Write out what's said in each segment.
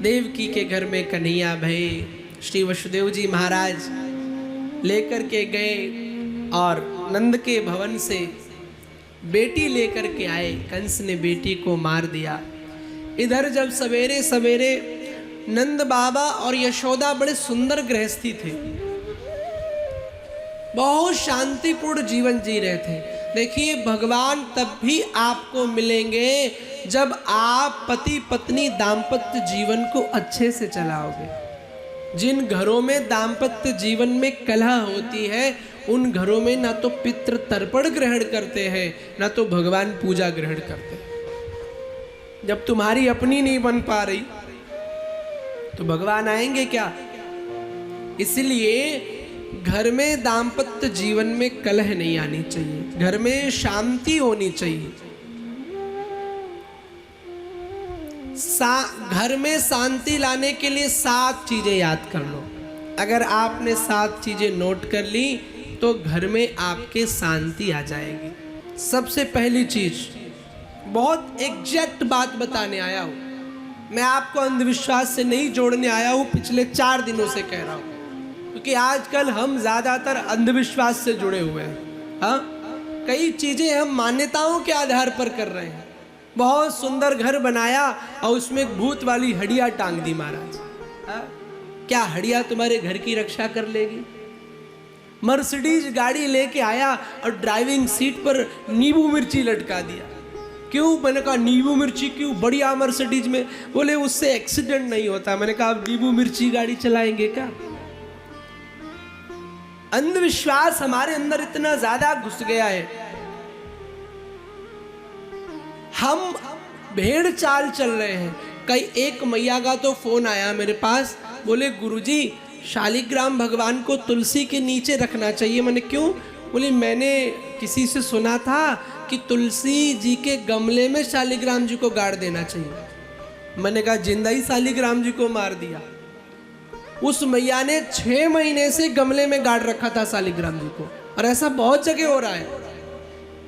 देवकी के घर में कन्हैया भये, श्री वसुदेव जी महाराज लेकर के गए और नंद के भवन से बेटी लेकर के आए। कंस ने बेटी को मार दिया। इधर जब सवेरे सवेरे नंद बाबा और यशोदा बड़े सुंदर गृहस्थी थे, बहुत शांतिपूर्ण जीवन जी रहे थे। देखिए, भगवान तब भी आपको मिलेंगे जब आप पति पत्नी दाम्पत्य जीवन को अच्छे से चलाओगे। जिन घरों में दाम्पत्य जीवन में कलह होती है, उन घरों में ना तो पितृ तर्पण ग्रहण करते हैं, ना तो भगवान पूजा ग्रहण करते हैं। जब तुम्हारी अपनी नहीं बन पा रही तो भगवान आएंगे क्या? इसलिए घर में दाम्पत्य जीवन में कलह नहीं आनी चाहिए, घर में शांति होनी चाहिए। घर में शांति लाने के लिए 7 चीजें याद कर लो। अगर आपने 7 चीजें नोट कर ली तो घर में आपके शांति आ जाएगी। सबसे पहली चीज, बहुत एग्जैक्ट बात बताने आया हूं मैं, आपको अंधविश्वास से नहीं जोड़ने आया हूं, पिछले 4 दिनों से कह रहा हूं, क्योंकि आजकल हम ज्यादातर अंधविश्वास से जुड़े हुए हैं। हाँ, कई चीजें हम मान्यताओं के आधार पर कर रहे हैं। बहुत सुंदर घर बनाया और उसमें एक भूत वाली हड्डियां टांग दी महाराज। हाँ? क्या हड्डियां तुम्हारे घर की रक्षा कर लेगी? मर्सिडीज गाड़ी लेके आया और ड्राइविंग सीट पर नींबू मिर्ची लटका दिया। क्यों? मैंने कहा नींबू मिर्ची क्यों? बढ़िया मर्सिडीज में। बोले उससे एक्सीडेंट नहीं होता। मैंने कहा आप नींबू मिर्ची गाड़ी चलाएंगे क्या? अंधविश्वास हमारे अंदर इतना ज्यादा घुस गया है, हम भेड़ चाल चल रहे हैं। कई एक मैया का तो फोन आया मेरे पास, बोले गुरुजी शालिग्राम भगवान को तुलसी के नीचे रखना चाहिए। मैंने क्यों? बोले मैंने किसी से सुना था कि तुलसी जी के गमले में शालिग्राम जी को गाड़ देना चाहिए। मैंने कहा जिंदा ही शालिग्राम जी को मार दिया। उस मैया ने 6 महीने से गमले में गाड़ रखा था शालिग्राम जी को, और ऐसा बहुत जगह हो रहा है।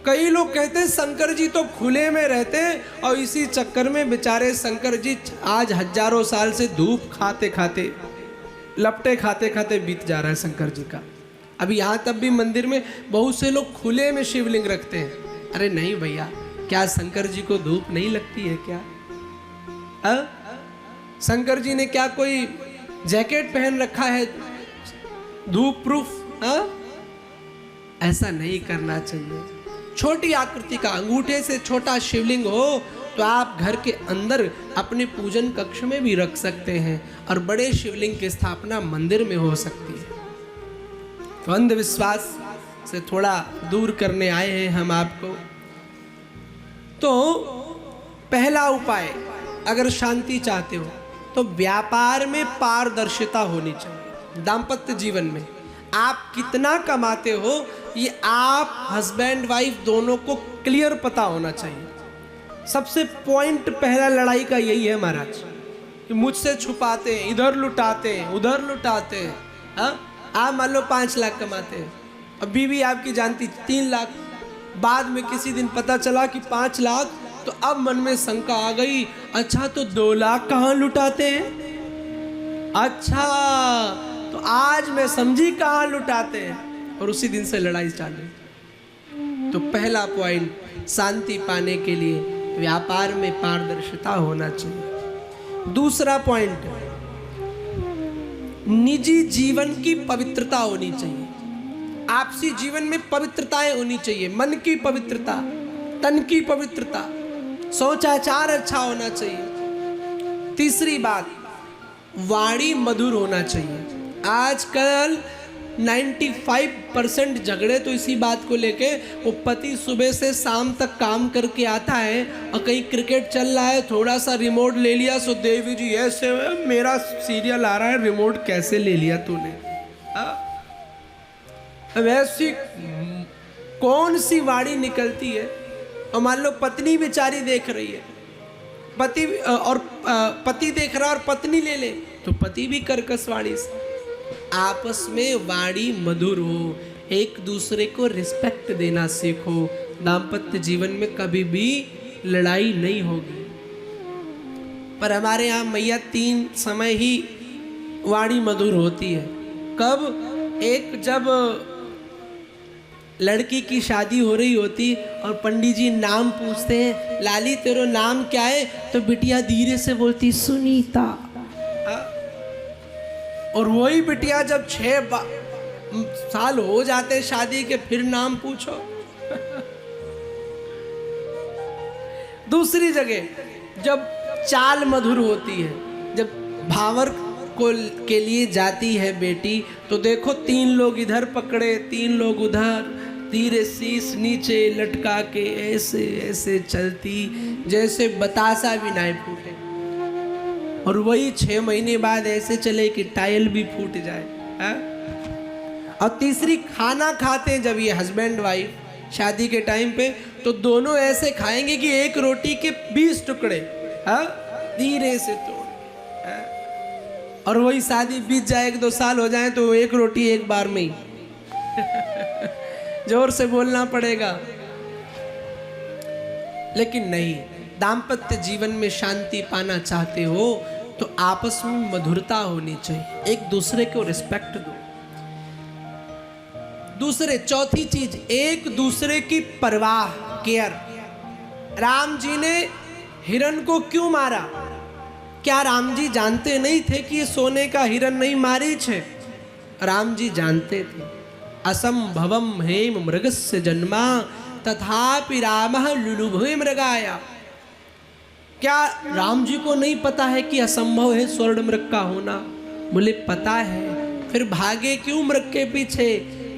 कई लोग कहते हैं शंकर जी तो खुले में रहते हैं, और इसी चक्कर में बेचारे शंकर जी आज हजारों साल से धूप खाते खाते, लपटे खाते खाते बीत जा रहा है शंकर जी का। अभी यहाँ तब भी मंदिर में बहुत से लोग खुले में शिवलिंग रखते हैं। अरे नहीं भैया, क्या शंकर जी को धूप नहीं लगती है क्या? शंकर जी ने क्या कोई जैकेट पहन रखा है धूप प्रूफ? ऐसा नहीं करना चाहिए। छोटी आकृति का अंगूठे से छोटा शिवलिंग हो तो आप घर के अंदर अपने पूजन कक्ष में भी रख सकते हैं, और बड़े शिवलिंग की स्थापना मंदिर में हो सकती है। तो अंधविश्वास से थोड़ा दूर करने आए हैं हम आपको। तो पहला उपाय, अगर शांति चाहते हो तो व्यापार में पारदर्शिता होनी चाहिए। दाम्पत्य जीवन में आप कितना कमाते हो ये आप हस्बैंड वाइफ दोनों को क्लियर पता होना चाहिए। सबसे पॉइंट पहला लड़ाई का यही है महाराज, कि मुझसे छुपाते हैं, इधर लुटाते हैं, उधर लुटाते हैं। हाँ, आप मान लो 5 लाख कमाते हैं, अब बीवी आपकी जानती 3 लाख, बाद में किसी दिन पता चला कि 5 लाख, तो अब मन में शंका आ गई, अच्छा तो 2 लाख कहाँ लुटाते हैं? अच्छा तो आज मैं समझी कहाँ लुटाते हैं, और उसी दिन से लड़ाई चालू। तो पहला पॉइंट, शांति पाने के लिए व्यापार में पारदर्शिता होना चाहिए। दूसरा पॉइंट, निजी जीवन की पवित्रता होनी चाहिए। आपसी जीवन में पवित्रताएं होनी चाहिए। मन की पवित्रता, तन की पवित्रता, सोचाचार अच्छा होना चाहिए। तीसरी बात, वाणी मधुर होना चाहिए। आजकल 95% झगड़े तो इसी बात को लेके, वो पति सुबह से शाम तक काम करके आता है और कहीं क्रिकेट चल रहा है, थोड़ा सा रिमोट ले लिया, सो देवी जी ऐसे मेरा सीरियल आ रहा है, रिमोट कैसे ले लिया तूने? वैसी कौन सी वाणी निकलती है? और मान लो पत्नी बेचारी देख रही है, पति देख रहा और पत्नी ले ले, तो पति भी कर्कश वाणी से। आपस में वाणी मधुर हो, एक दूसरे को रिस्पेक्ट देना सीखो। दाम्पत्य जीवन में कभी भी लड़ाई नहीं होगी। पर हमारे यहाँ मैया 3 समय ही वाणी मधुर होती है। कब? एक जब लड़की की शादी हो रही होती और पंडित जी नाम पूछते हैं, लाली तेरो नाम क्या है? तो बिटिया धीरे से बोलती सुनीता। और वही बिटिया जब 6 साल हो जाते शादी के, फिर नाम पूछो। दूसरी जगह जब चाल मधुर होती है, जब भावर को के लिए जाती है बेटी, तो देखो 3 लोग इधर पकड़े, 3 लोग उधर, धीरे शीश नीचे लटका के ऐसे ऐसे चलती जैसे बतासा भी ना फूटे। और वही 6 महीने बाद ऐसे चले कि टाइल भी फूट जाए। हा? और तीसरी, खाना खाते जब ये हस्बैंड वाइफ शादी के टाइम पे, तो दोनों ऐसे खाएंगे कि एक रोटी के 20 टुकड़े, धीरे से तोड़। और वही शादी बीत जाए, 1-2 साल हो जाए, तो एक रोटी एक बार में ही। जोर से बोलना पड़ेगा। लेकिन नहीं, दाम्पत्य जीवन में शांति पाना चाहते हो तो आपस में मधुरता होनी चाहिए, एक दूसरे को रिस्पेक्ट दो। दूसरे, चौथी चीज, एक दूसरे की परवाह, केयर। राम जी ने हिरण को क्यों मारा? क्या राम जी जानते नहीं थे कि ये सोने का हिरण नहीं मारीच है? राम जी जानते थे। असंभवम हेम मृगस्य जन्मा तथापि रामः लुलुभे मृगाया। क्या राम जी को नहीं पता है कि असंभव है स्वर्ण मृग का होना? बोले पता है। फिर भागे क्यों मृग के पीछे?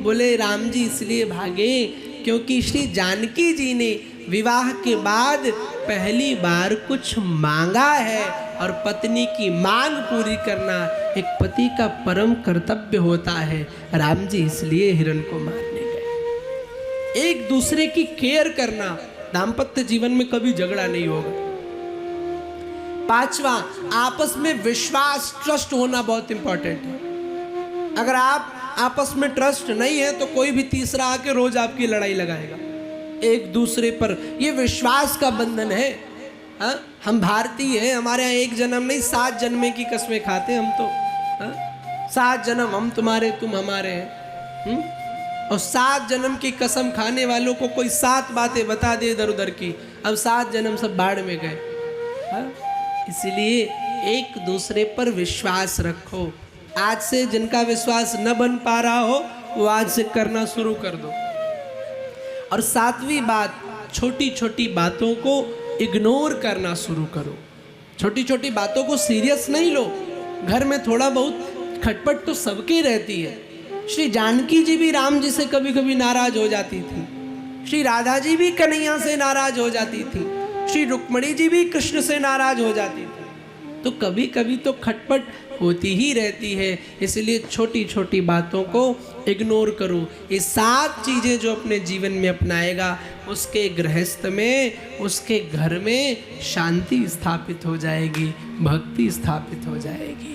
बोले राम जी इसलिए भागे क्योंकि श्री जानकी जी ने विवाह के बाद पहली बार कुछ मांगा है, और पत्नी की मांग पूरी करना एक पति का परम कर्तव्य होता है। राम जी इसलिए हिरण को मारने गए। एक दूसरे की केयर करना, दाम्पत्य जीवन में कभी झगड़ा नहीं होगा। 5वां, आपस में विश्वास, ट्रस्ट होना बहुत इंपॉर्टेंट है। अगर आप आपस में ट्रस्ट नहीं है तो कोई भी तीसरा आके रोज आपकी लड़ाई लगाएगा। एक दूसरे पर ये विश्वास का बंधन है। हम भारतीय हैं, हमारे यहाँ 1 जन्म नहीं 7 जन्मे की कस्में खाते हम तो। 7 जन्म हम तुम्हारे, तुम हमारे हैं। और 7 जन्म की कसम खाने वालों को कोई 7 बातें बता दे इधर उधर की, अब 7 जन्म सब बाढ़ में गए। इसलिए एक दूसरे पर विश्वास रखो। आज से जिनका विश्वास न बन पा रहा हो वो आज से करना शुरू कर दो। और 7वीं बात, छोटी छोटी बातों को इग्नोर करना शुरू करो। छोटी छोटी बातों को सीरियस नहीं लो। घर में थोड़ा बहुत खटपट तो सबकी रहती है। श्री जानकी जी भी राम जी से कभी कभी नाराज हो जाती थी, श्री राधा जी भी कन्हैया से नाराज हो जाती थी, श्री रुक्मणी जी भी कृष्ण से नाराज हो जाती थी। तो कभी कभी तो खटपट होती ही रहती है। इसलिए छोटी छोटी बातों को इग्नोर करो। ये 7 चीज़ें जो अपने जीवन में अपनाएगा, उसके गृहस्थ में, उसके घर में शांति स्थापित हो जाएगी, भक्ति स्थापित हो जाएगी।